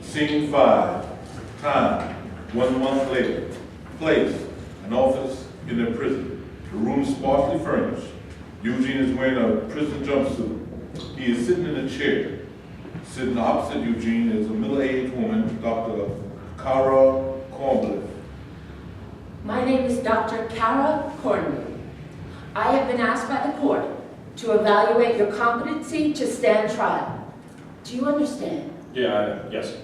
Scene 5. Time, 1 month later. Place, an office in a prison. The room is sparsely furnished. Eugene is wearing a prison jumpsuit. He is sitting in a chair. Sitting opposite Eugene is a middle-aged woman, Dr. Kara Cornblath. My name is Dr. Kara Cornblath. I have been asked by the court to evaluate your competency to stand trial. Do you understand? Yes.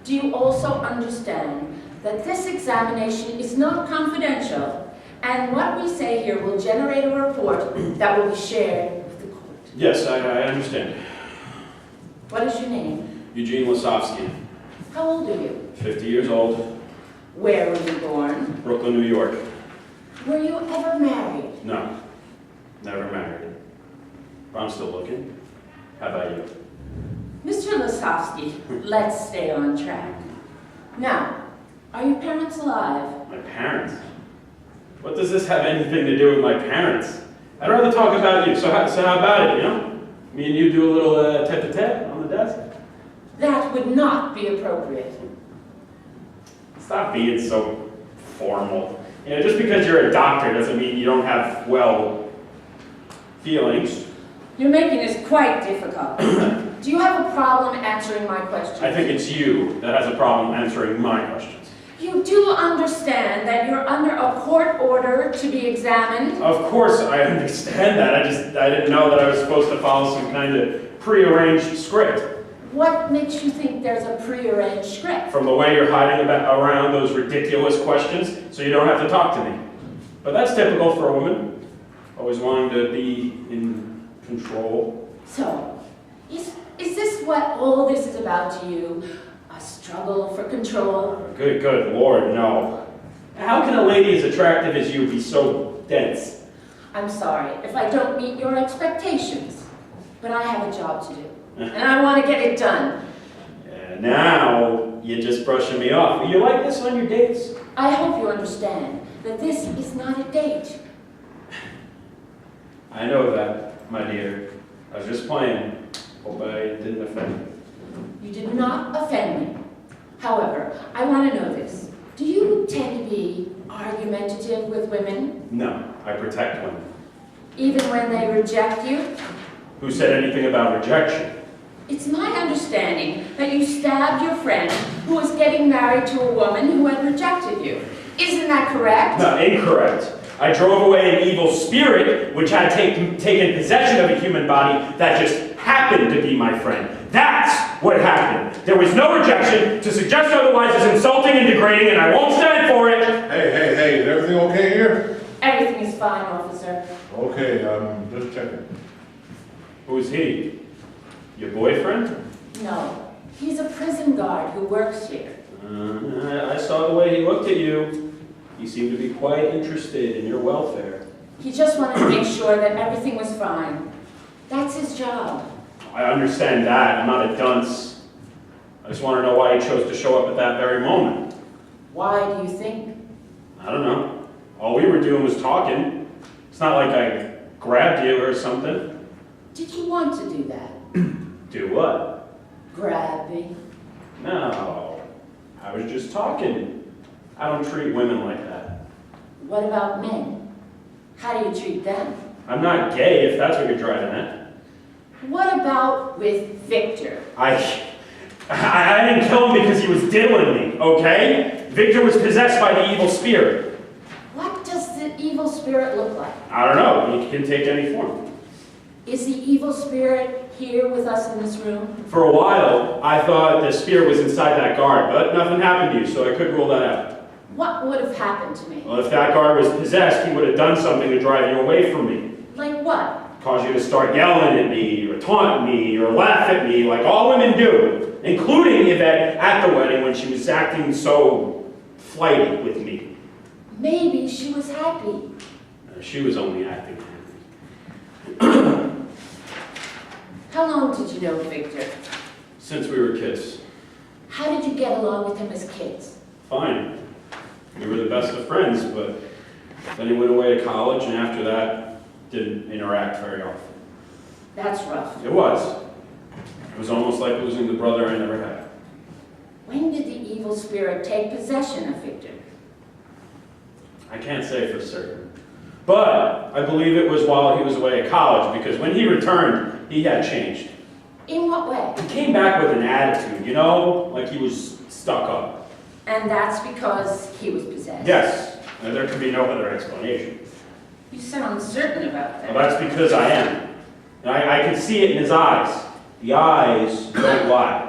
Do you also understand that this examination is not confidential and what we say here will generate a report that will be shared with the court? Yes, I understand. What is your name? Eugene Lasovsky, How old are you? 50 years old, Where were you born? Brooklyn, New York. Were you ever married? No, never married. But I'm still looking. How about you? Mr. Lasovsky, let's stay on track. Now, are your parents alive? My parents? What does this have anything to do with my parents? I'd rather talk about you. So how about it, you know? Me and you do a little tete-a-tete on the desk? That would not be appropriate. Stop being so formal. You know, just because you're a doctor doesn't mean you don't have, well, feelings. You're making this quite difficult. Do you have a problem answering my questions? I think it's you that has a problem answering my questions. You do understand that you're under a court order to be examined? Of course I understand that. I didn't know that I was supposed to follow some kind of prearranged script. What makes you think there's a prearranged script? From the way you're hiding around those ridiculous questions, so you don't have to talk to me. But that's typical for a woman, always wanting to be in control. So, is this what all this is about to you? A struggle for control? Good Lord, no. How can a lady as attractive as you be so dense? I'm sorry if I don't meet your expectations, but I have a job to do, and I want to get it done. Now, you're just brushing me off. Will you like this on your dates? I hope you understand that this is not a date. I know that, my dear. I was just playing. Hope I didn't offend you. You did not offend me. However, I want to know this. Do you tend to be argumentative with women? No, I protect women. Even when they reject you? Who said anything about rejection? It's my understanding that you stabbed your friend who was getting married to a woman who had rejected you. Isn't that correct? No, incorrect. I drove away an evil spirit which had taken possession of a human body that just happened to be my friend. That's what happened. There was no rejection. To suggest otherwise is insulting and degrading, and I won't stand for it. Hey, is everything okay here? Everything is fine, officer. Okay, just checking. Who's he? Your boyfriend? No, he's a prison guard who works here. I saw the way he looked at you. He seemed to be quite interested in your welfare. He just wanted to make sure that everything was fine. That's his job. I understand that. I'm not a dunce. I just want to know why he chose to show up at that very moment. Why do you think? I don't know. All we were doing was talking. It's not like I grabbed you or something. Did you want to do that? Do what? Grab me? No. I was just talking. I don't treat women like that. What about men? How do you treat them? I'm not gay, if that's what you're driving at. What about with Victor? I didn't kill him because he was diddling me, okay? Victor was possessed by the evil spirit. What does the evil spirit look like? I don't know. He can take any form. Is the evil spirit here with us in this room? For a while, I thought the spirit was inside that guard, but nothing happened to you, so I couldn't rule that out. What would have happened to me? Well, if that guard was possessed, he would have done something to drive you away from me. Like what? Cause you to start yelling at me, or taunt me, or laugh at me, like all women do, including Yvette at the wedding when she was acting so flighty with me. Maybe she was happy. She was only acting happy. How long did you know Victor? Since we were kids. How did you get along with him as kids? Fine. We were the best of friends, but then he went away to college, and after that, didn't interact very often. That's rough. It was. It was almost like losing the brother I never had. When did the evil spirit take possession of Victor? I can't say for certain. But I believe it was while he was away at college, because when he returned, he had changed. In what way? He came back with an attitude, you know, like he was stuck up. And that's because he was possessed? Yes, and there could be no other explanation. You sound certain about that. Well, that's because I am. And I can see it in his eyes. The eyes don't lie.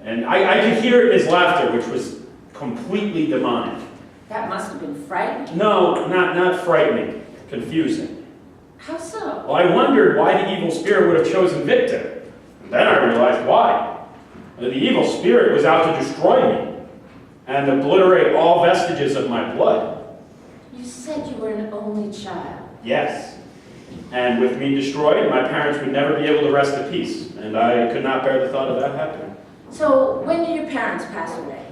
And I could hear it in his laughter, which was completely demonic. That must have been frightening. No, not frightening, confusing. How so? Well, I wondered why the evil spirit would have chosen Victor. And then I realized why. The evil spirit was out to destroy me and obliterate all vestiges of my blood. You said you were an only child. Yes. And with me destroyed, my parents would never be able to rest in peace, and I could not bear the thought of that happening. So, when did your parents pass away?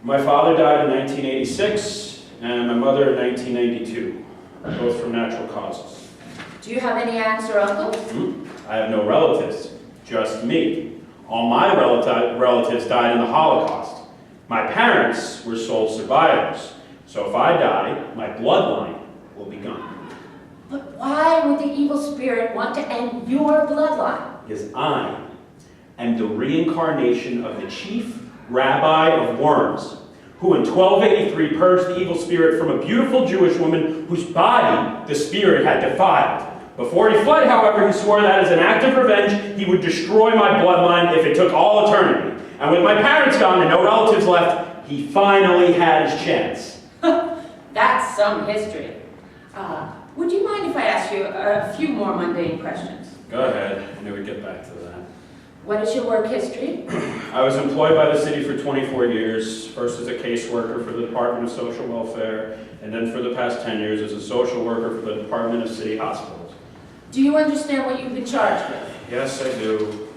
My father died in 1986, and my mother in 1992, both from natural causes. Do you have any aunts or uncles? I have no relatives, just me. All my relatives died in the Holocaust. My parents were sole survivors, so if I die, my bloodline will be gone. But why would the evil spirit want to end your bloodline? Because I am the reincarnation of the chief rabbi of Worms, who in 1283 purged the evil spirit from a beautiful Jewish woman whose body the spirit had defiled. Before he fled, however, he swore that as an act of revenge, he would destroy my bloodline if it took all eternity. And with my parents gone and no relatives left, he finally had his chance. That's some history. Would you mind if I ask you a few more mundane questions? Go ahead. I knew we'd get back to that. What is your work history? I was employed by the city for 24 years, first as a caseworker for the Department of Social Welfare, and then for the past 10 years as a social worker for the Department of City Hospitals. Do you understand what you've been charged with? Yes, I do.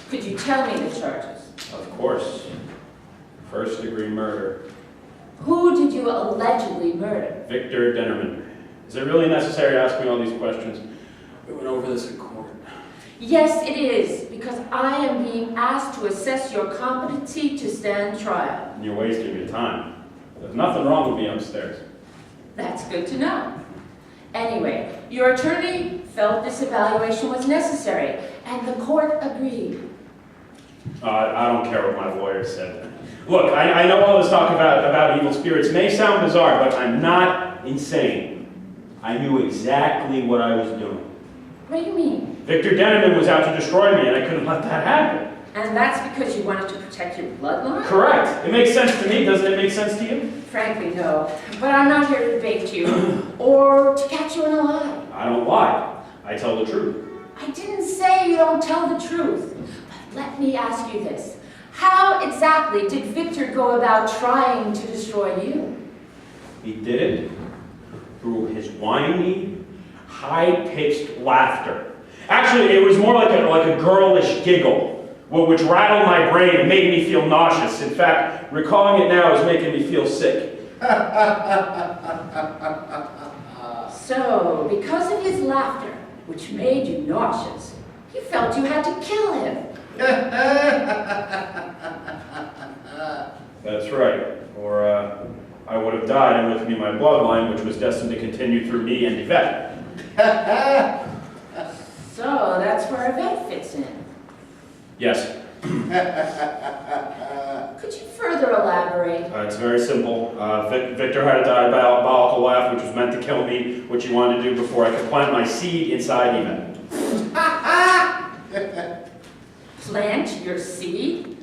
Could you tell me the charges? Of course. First-degree murder. Who did you allegedly murder? Victor Dennerman. Is it really necessary to ask me all these questions? We went over this in court. Yes, it is, because I am being asked to assess your competency to stand trial. And you're wasting your time. There's nothing wrong with me upstairs. That's good to know. Anyway, your attorney felt this evaluation was necessary, and the court agreed. I don't care what my lawyer said. Look, I know all this talk about evil spirits may sound bizarre, but I'm not insane. I knew exactly what I was doing. What do you mean? Victor Dennerman was out to destroy me, and I couldn't let that happen. And that's because you wanted to protect your bloodline? Correct. It makes sense to me. Doesn't it make sense to you? Frankly, no. But I'm not here to debate you, or to catch you in a lie. I don't lie. I tell the truth. I didn't say you don't tell the truth. But let me ask you this. How exactly did Victor go about trying to destroy you? He did it through his whiny, high-pitched laughter. Actually, it was more like a girlish giggle, which rattled my brain and made me feel nauseous. In fact, recalling it now is making me feel sick. So, because of his laughter, which made you nauseous, you felt you had to kill him. That's right. Or I would have died, and with me my bloodline, which was destined to continue through me and Yvette. So, that's where Yvette fits in. Yes. Could you further elaborate? It's very simple. Victor had a diabolical laugh, which was meant to kill me, which he wanted to do before I could plant my seed inside Yvette. Plant your seed?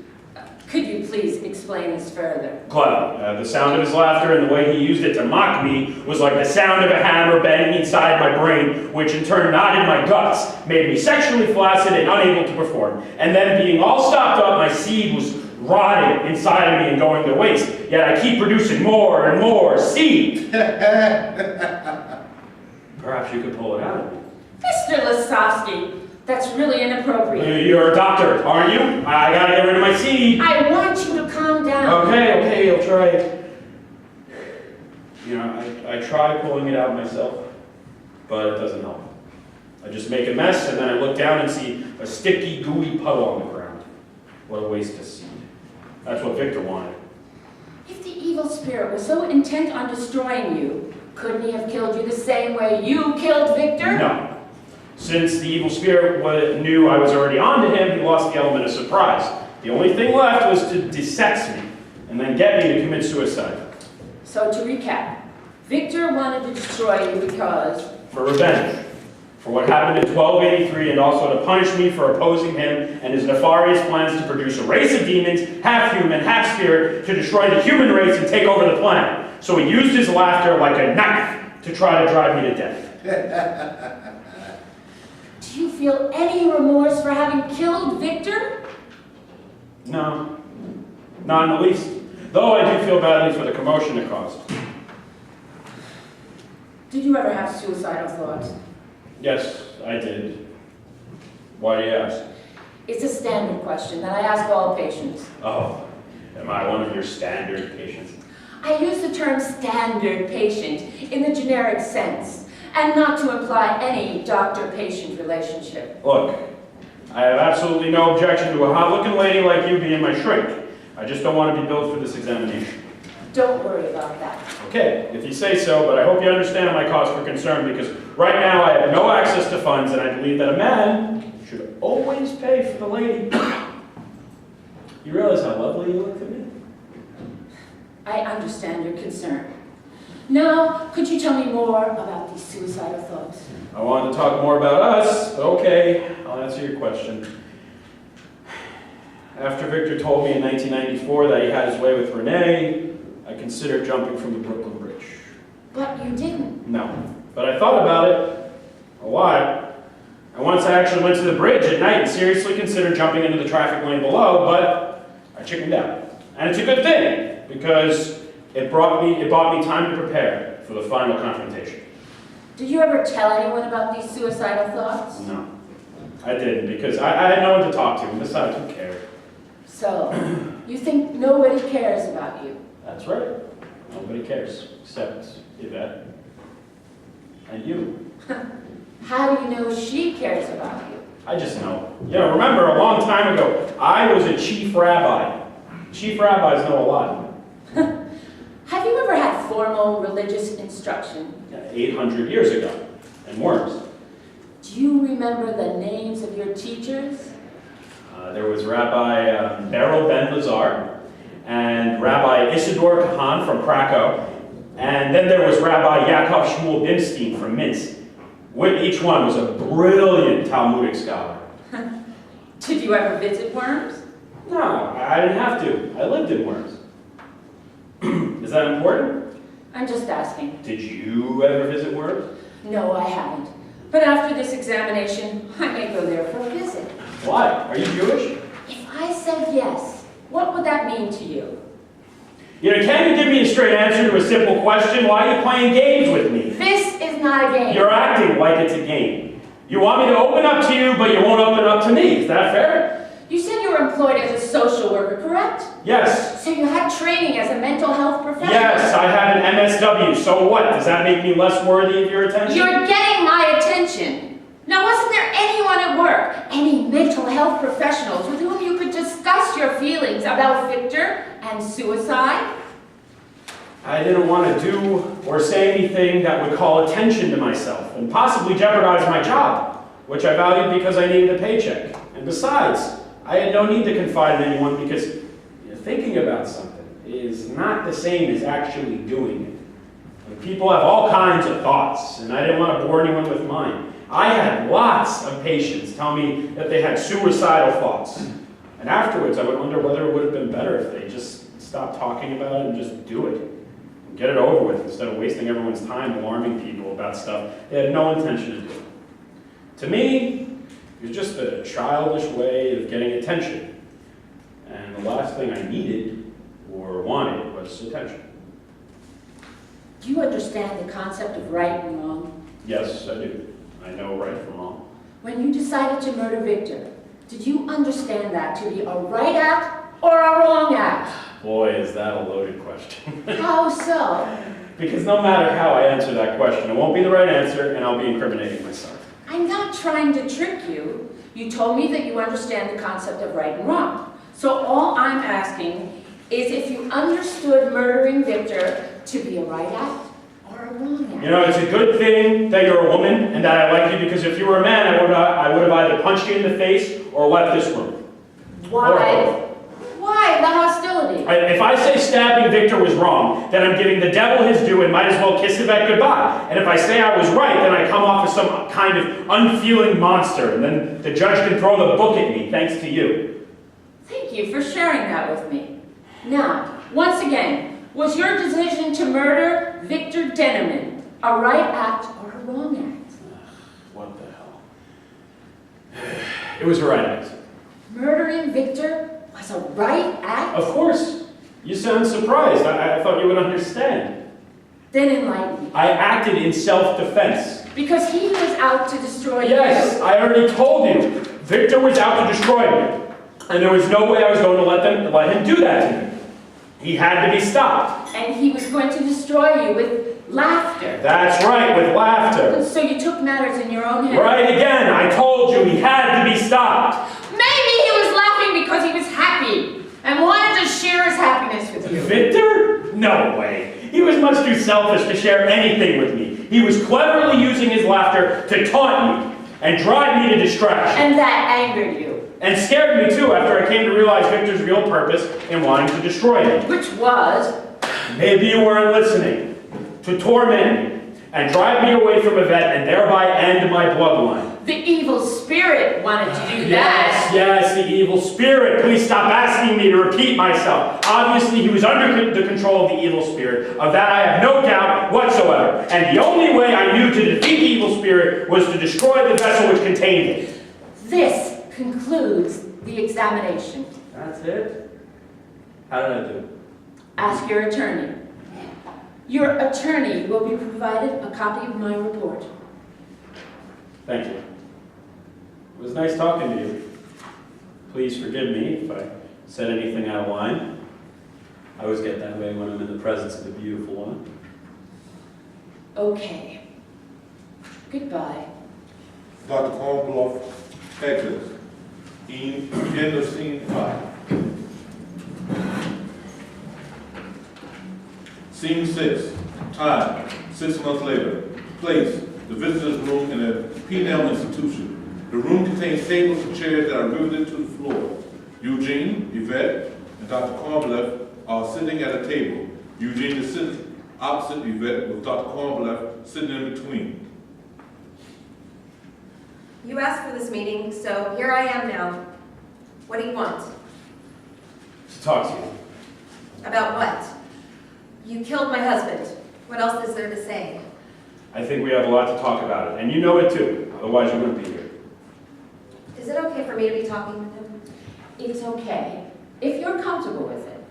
Could you please explain this further? Gladly. The sound of his laughter and the way he used it to mock me was like the sound of a hammer banging inside my brain, which in turn knotted my guts, made me sexually flaccid and unable to perform. And then being all stopped up, my seed was rotting inside of me and going to waste. Yet I keep producing more and more seed. Perhaps you could pull it out of me. Mr. Lasovsky, that's really inappropriate. You're a doctor, aren't you? I gotta get rid of my seed. I want you to calm down. Okay, I'll try it. You know, I try pulling it out myself, but it doesn't help. I just make a mess, and then I look down and see a sticky, gooey puddle on the ground. What a waste of seed. That's what Victor wanted. If the evil spirit was so intent on destroying you, couldn't he have killed you the same way you killed Victor? No. Since the evil spirit knew I was already onto him, he lost the element of surprise. The only thing left was to desex me, and then get me to commit suicide. So to recap, Victor wanted to destroy you because... For revenge. For what happened in 1283, and also to punish me for opposing him and his nefarious plans to produce a race of demons, half human, half spirit, to destroy the human race and take over the planet. So he used his laughter like a knife to try to drive me to death. Do you feel any remorse for having killed Victor? No. Not in the least. Though I do feel badly for the commotion it caused. Did you ever have suicidal thoughts? Yes, I did. Why do you ask? It's a standard question that I ask all patients. Oh, am I one of your standard patients? I use the term standard patient in the generic sense, and not to imply any doctor-patient relationship. Look, I have absolutely no objection to a hot-looking lady like you being my shrink. I just don't want to be billed for this examination. Don't worry about that. Okay, if you say so, but I hope you understand my cause for concern, because right now I have no access to funds, and I believe that a man should always pay for the lady. You realize how lovely you look to me? I understand your concern. Now, could you tell me more about these suicidal thoughts? I wanted to talk more about us, but okay, I'll answer your question. After Victor told me in 1994 that he had his way with Renee, I considered jumping from the Brooklyn Bridge. But you didn't. No, but I thought about it a lot. And once I actually went to the bridge at night and seriously considered jumping into the traffic lane below, but I chickened out. And it's a good thing, because it bought me time to prepare for the final confrontation. Did you ever tell anyone about these suicidal thoughts? No, I didn't, because I had no one to talk to, and besides, who cared? So, you think nobody cares about you? That's right. Nobody cares, except Yvette. And you. How do you know she cares about you? I just know. You know, remember, a long time ago, I was a chief rabbi. Chief rabbis know a lot. Have you ever had formal religious instruction? 800 years ago, and worse. Do you remember the names of your teachers? There was Rabbi Beryl Ben Lazar, and Rabbi Isidore Kahan from Krakow, and then there was Rabbi Yaakov Shmuel Bimstein from Minsk. Each one was a brilliant Talmudic scholar. Did you ever visit Worms? No, I didn't have to. I lived in Worms. Is that important? I'm just asking. Did you ever visit Worms? No, I haven't. But after this examination, I may go there for a visit. Why? Are you Jewish? If I said yes, what would that mean to you? You know, can you give me a straight answer to a simple question? Why are you playing games with me? This is not a game. You're acting like it's a game. You want me to open up to you, but you won't open up to me. Is that fair? You said you were employed as a social worker, correct? Yes. So you had training as a mental health professional? Yes, I have an MSW. So what? Does that make me less worthy of your attention? You're getting my attention. Now, wasn't there anyone at work, any mental health professionals with whom you could discuss your feelings about Victor and suicide? I didn't want to do or say anything that would call attention to myself and possibly jeopardize my job, which I valued because I needed a paycheck. And besides, I had no need to confide in anyone because thinking about something is not the same as actually doing it. And people have all kinds of thoughts, and I didn't want to bore anyone with mine. I had lots of patients tell me that they had suicidal thoughts. And afterwards, I would wonder whether it would have been better if they just stopped talking about it and just do it. And get it over with instead of wasting everyone's time alarming people about stuff they had no intention of doing. To me, it was just a childish way of getting attention. And the last thing I needed or wanted was attention. Do you understand the concept of right and wrong? Yes, I do. I know right from wrong. When you decided to murder Victor, did you understand that to be a right act or a wrong act? Boy, is that a loaded question. How so? Because no matter how I answer that question, it won't be the right answer, and I'll be incriminating myself. I'm not trying to trick you. You told me that you understand the concept of right and wrong. So all I'm asking is if you understood murdering Victor to be a right act or a wrong act. You know, it's a good thing that you're a woman and that I like you, because if you were a man, I would have either punched you in the face or left this room. Why? Why the hostility? If I say stabbing Victor was wrong, then I'm giving the devil his due and might as well kiss Yvette goodbye. And if I say I was right, then I come off as some kind of unfeeling monster, and then the judge can throw the book at me, thanks to you. Thank you for sharing that with me. Now, once again, was your decision to murder Victor Dennerman a right act or a wrong act? What the hell? It was a right act. Murdering Victor was a right act? Of course. You sound surprised. I thought you would understand. Then enlighten me. I acted in self-defense. Because he was out to destroy you? Yes, I already told you. Victor was out to destroy me. And there was no way I was going to let him do that to me. He had to be stopped. And he was going to destroy you with laughter. That's right, with laughter. So you took matters in your own hands. Right again, I told you he had to be stopped. Maybe he was laughing because he was happy and wanted to share his happiness with you. Victor? No way. He was much too selfish to share anything with me. He was cleverly using his laughter to taunt me and drive me to distraction. And that angered you. And scared me too after I came to realize Victor's real purpose in wanting to destroy me. Which was? Maybe you weren't listening. To torment me and drive me away from Yvette and thereby end my bloodline. The evil spirit wanted to do Yes, that. yes, the evil spirit. Please stop asking me to repeat myself. Obviously, he was under the control of the evil spirit. Of that, I have no doubt whatsoever. And the only way I knew to defeat the evil spirit was to destroy the vessel which contained it. This concludes the examination. That's it? How did I do? Ask your attorney. Your attorney will be provided a copy of my report. Thank you. It was nice talking to you. Please forgive me if I said anything out of line. I always get that way when I'm in the presence of the beautiful woman. Okay. Goodbye. Dr. Kornbluth, exit. End of scene 5. Scene 6. Time, 6 months later. Place, the visitor's room in a penal institution. The room contains tables and chairs that are riveted to the floor. Eugene, Yvette, and Dr. Kornbluth are sitting at a table. Eugene is sitting opposite Yvette with Dr. Kornbluth sitting in between. You asked for this meeting, so here I am now. What do you want? To talk to you. About what? You killed my husband. What else is there to say? I think we have a lot to talk about it, and you know it too. Otherwise, you wouldn't be here. Is it okay for me to be talking with him? It's okay, if you're comfortable with it.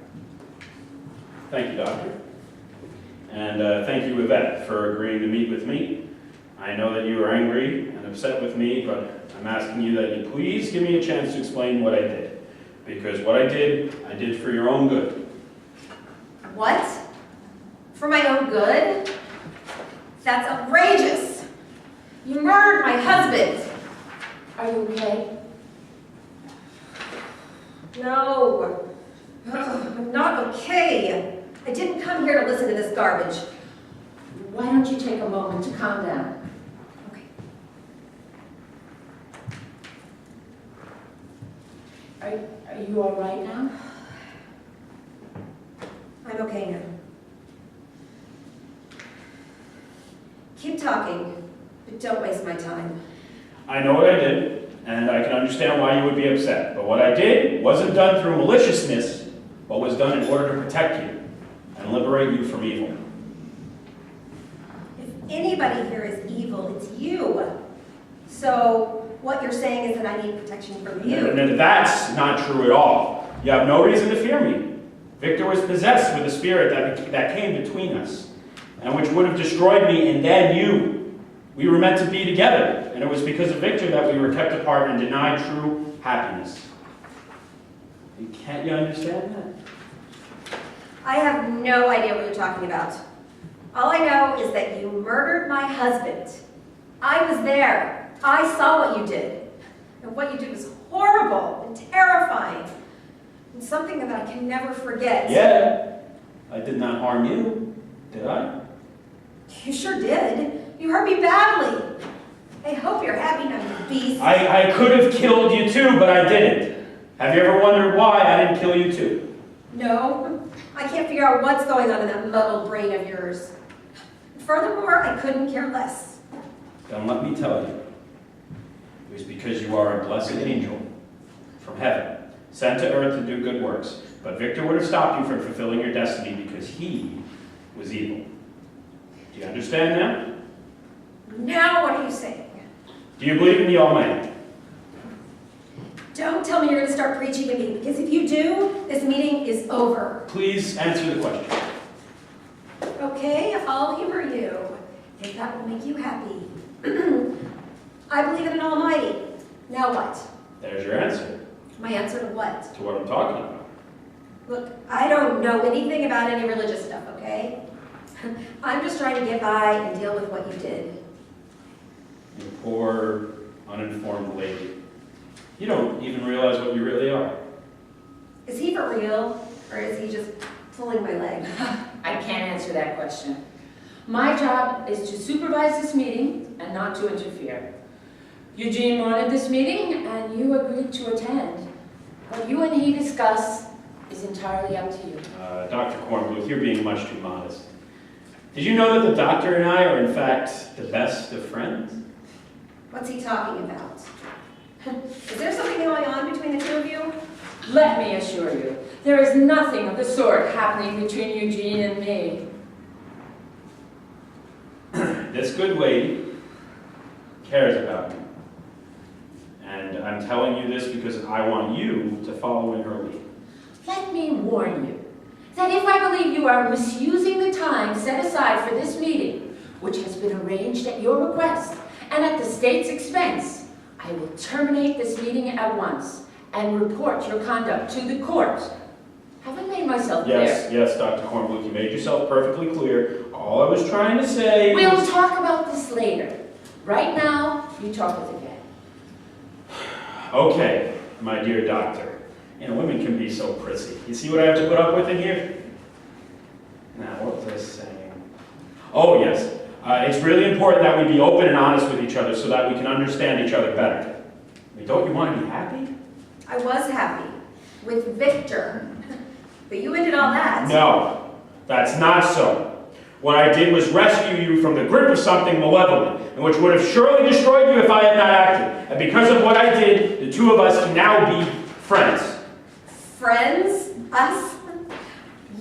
Thank you, Doctor. And thank you, Yvette, for agreeing to meet with me. I know that you are angry and upset with me, but I'm asking you that you please give me a chance to explain what I did. Because what I did for your own good. What? For my own good? That's outrageous. You murdered my husband. Are you okay? No. I'm not okay. I didn't come here to listen to this garbage. Why don't you take a moment to calm down? Okay. Are you all right now? I'm okay now. Keep talking, but don't waste my time. I know what I did, and I can understand why you would be upset. But what I did wasn't done through maliciousness, but was done in order to protect you and liberate you from evil. If anybody here is evil, it's you. So what you're saying is that I need protection from you. No, that's not true at all. You have no reason to fear me. Victor was possessed with a spirit that came between us, and which would have destroyed me and then you. We were meant to be together, and it was because of Victor that we were kept apart and denied true happiness. Can't you understand that? I have no idea what you're talking about. All I know is that you murdered my husband. I was there. I saw what you did. And what you did was horrible and terrifying. And something that I can never forget. Yeah, I did not harm you, did I? You sure did. You hurt me badly. I hope you're happy now, you beast. I could have killed you too, but I didn't. Have you ever wondered why I didn't kill you too? No, I can't figure out what's going on in that muddled brain of yours. Furthermore, I couldn't care less. Then let me tell you. It was because you are a blessed angel from heaven, sent to earth to do good works. But Victor would have stopped you from fulfilling your destiny because he was evil. Do you understand now? Now what are you saying? Do you believe in the Almighty? Don't tell me you're going to start preaching to me, because if you do, this meeting is over. Please answer the question. Okay, I'll humor you, if that will make you happy. I believe in an Almighty. Now what? There's your answer My answer to what? to what I'm talking about. Look, I don't know anything about any religious stuff, okay? I'm just trying to get by and deal with what you did. You poor, uninformed lady. You don't even realize what you really are. Is he for real, or is he just pulling my leg? I can't answer that question. My job is to supervise this meeting and not to interfere. Eugene wanted this meeting, and you agreed to attend. What you and he discuss is entirely up to you. Dr. Kornbluth, you're being much too modest. Did you know that the doctor and I are, in fact, the best of friends? What's he talking about? Is there something going on between the two of you? Let me assure you, there is nothing of the sort happening between Eugene and me. This good lady cares about me. And I'm telling you this because I want you to follow in her lead. Let me warn you that if I believe you are misusing the time set aside for this meeting, which has been arranged at your request and at the state's expense, I will terminate this meeting at once and report your conduct to the court. Have I made myself clear? Yes, Dr. Kornbluth, you made yourself perfectly clear. All I was trying to say We'll was... talk about this later. Right now, you talk with again. Okay, my dear doctor. You know, women can be so prissy. You see what I have to put up with in here? Now, what was I saying? Oh, yes. It's really important that we be open and honest with each other so that we can understand each other better. I mean, don't you want to be happy? I was happy. With Victor. But you ended all that. No, that's not so. What I did was rescue you from the grip of something malevolent, and which would have surely destroyed you if I had not acted. And because of what I did, the two of us can now be friends. Friends? Us?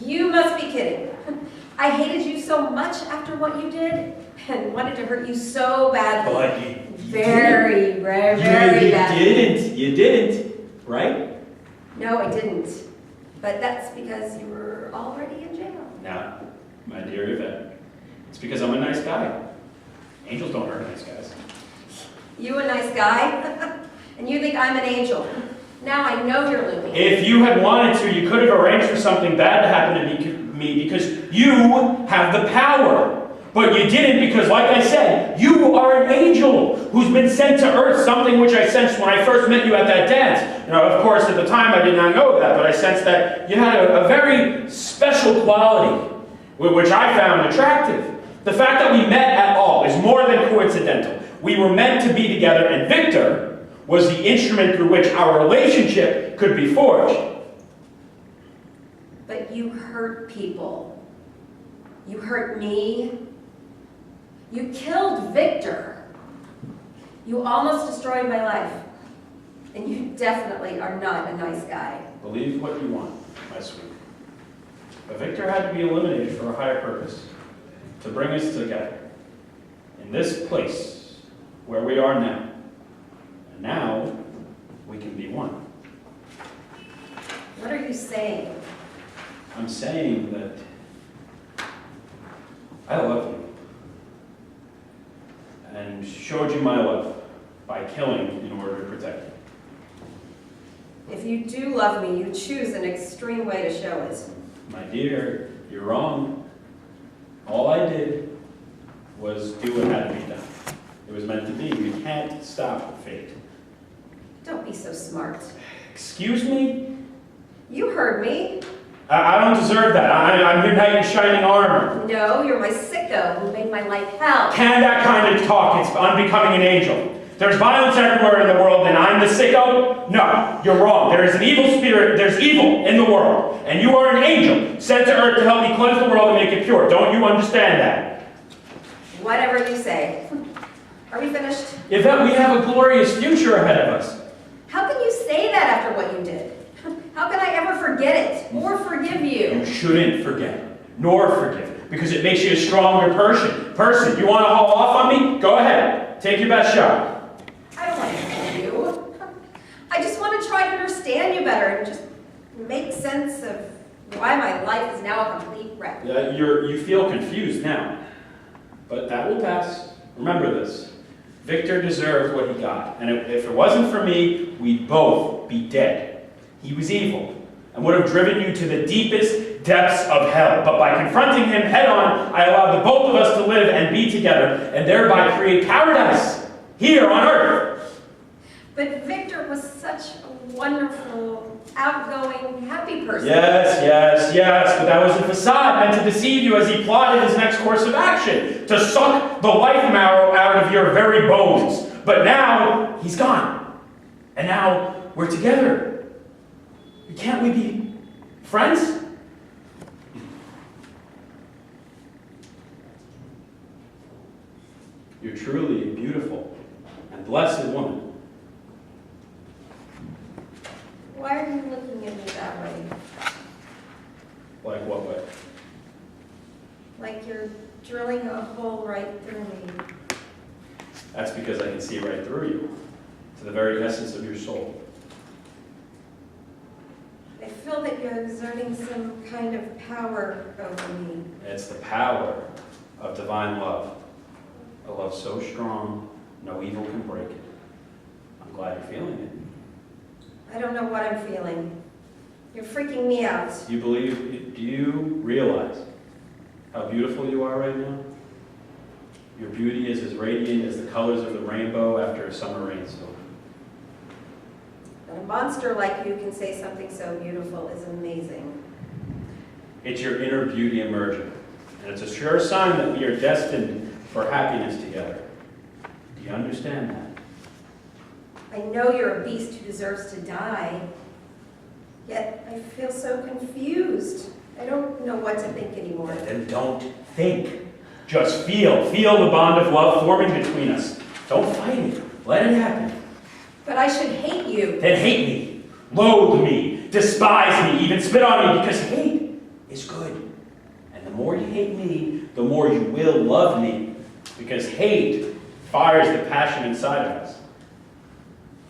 You must be kidding. I hated you so much after what you did, and wanted to hurt you so badly. But you very, very badly. You didn't, right? No, I didn't. But that's because you were already in jail. Now, my dear Yvette, it's because I'm a nice guy. Angels don't hurt nice guys. You a nice guy? And you think I'm an angel. Now I know you're loopy. If you had wanted to, you could have arranged for something bad to happen to me because you have the power. But you didn't because, like I said, you are an angel who's been sent to earth, something which I sensed when I first met you at that dance. You know, of course, at the time I did not know that, but I sensed that you had a very special quality, which I found attractive. The fact that we met at all is more than coincidental. We were meant to be together, and Victor was the instrument through which our relationship could be forged. But you hurt people. You hurt me. You killed Victor. You almost destroyed my life. And you definitely are not a nice guy. Believe what you want, my sweet. But Victor had to be eliminated for a higher purpose, to bring us together. In this place, where we are now. And now, we can be one. What are you saying? I'm saying that I love you. And showed you my love by killing in order to protect you. If you do love me, you choose an extreme way to show it. My dear, you're wrong. All I did was do what had to be done. It was meant to be. We can't stop fate. Don't be so smart. Excuse me? You heard me. I don't deserve that. I'm your knight in shining armor. No, you're my sicko who made my life hell. Can that kind of talk? It's unbecoming an angel. There's violence everywhere in the world, and I'm the sicko? No, you're wrong. There is an evil spirit. There's evil in the world. And you are an angel sent to earth to help me cleanse the world and make it pure. Don't you understand that? Whatever you say. Are we finished? Yvette, we have a glorious future ahead of us. How can you say that after what you did? How can I ever forget it or forgive you? You shouldn't forget, nor forgive, because it makes you a stronger person. You want to haul off on me? Go ahead. Take your best shot. I don't want to kill you. I just want to try to understand you better and just make sense of why my life is now a complete wreck. You feel confused now, but that will pass. Remember this. Victor deserved what he got, and if it wasn't for me, we'd both be dead. He was evil and would have driven you to the deepest depths of hell. But by confronting him head on, I allowed the both of us to live and be together and thereby create paradise here on earth. But Victor was such a wonderful, outgoing, happy person. Yes, but that was a facade meant to deceive you as he plotted his next course of action, to suck the life marrow out of your very bones. But now, he's gone. And now, we're together. Can't we be friends? You're truly a beautiful and blessed woman. Why are you looking at me that way? Like what way? Like you're drilling a hole right through me. That's because I can see right through you, to the very essence of your soul. I feel that you're exerting some kind of power over me. It's the power of divine love. A love so strong, no evil can break it. I'm glad you're feeling it. I don't know what I'm feeling. You're freaking me out. Do you realize how beautiful you are right now? Your beauty is as radiant as the colors of the rainbow after a summer rainstorm. That a monster like you can say something so beautiful is amazing. It's your inner beauty emerging, and it's a sure sign that we are destined for happiness together. Do you understand that? I know you're a beast who deserves to die, yet I feel so confused. I don't know what to think anymore. Then don't think. Just feel. Feel the bond of love forming between us. Don't fight it. Let it happen. But I should hate you. Then hate me. Loathe me. Despise me. Even spit on me, because hate is good. And the more you hate me, the more you will love me. Because hate fires the passion inside of us.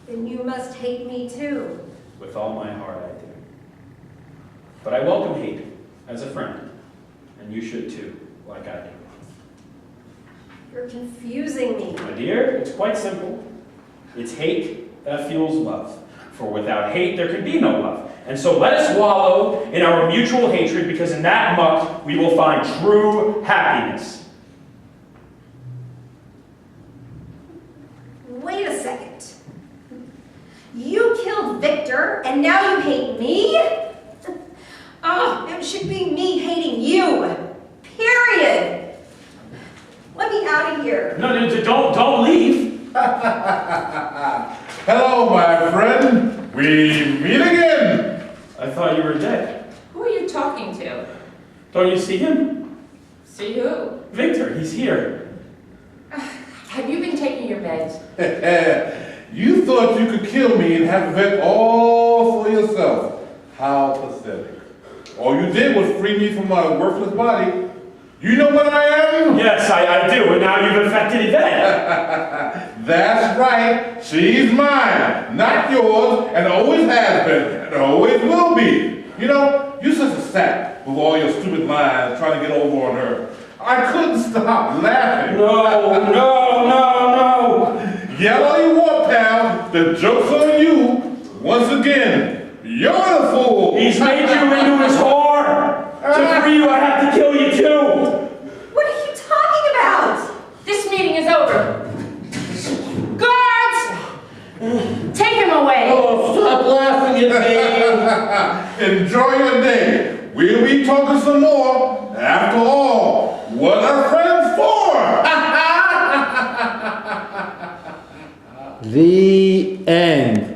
Then you must hate me too. With all my heart, I do. But I welcome hate as a friend. And you should too, like I do. You're confusing me. My dear, it's quite simple. It's hate that fuels love. For without hate, there can be no love. And so let us wallow in our mutual hatred, because in that muck, we will find true happiness. Wait a second. You killed Victor, and now you hate me? Oh, it should be me hating you. Period. Let me out of here. No, don't leave. Hello, my friend. We meet again. I thought you were dead. Who are you talking to? Don't you see him? See who? Victor, he's here. Have you been taking your meds? You thought you could kill me and have a vet all for yourself. How pathetic. All you did was free me from my worthless body. You know what I am? Yes, I do, and now you've infected Yvette. That's right. She's mine, not yours, and always has been, and always will be. You know, you're such a sap with all your stupid lies trying to get over on her. I couldn't stop laughing. No. Yell all you want, pal. The joke's on you. Once again, you're the fool. He's made you into his whore. To free you, I have to kill you too. What are you talking about? This meeting is over. Guards! Take him away. Oh, stop laughing at me. again. We'll be talking some more. After all, what are friends for? The end.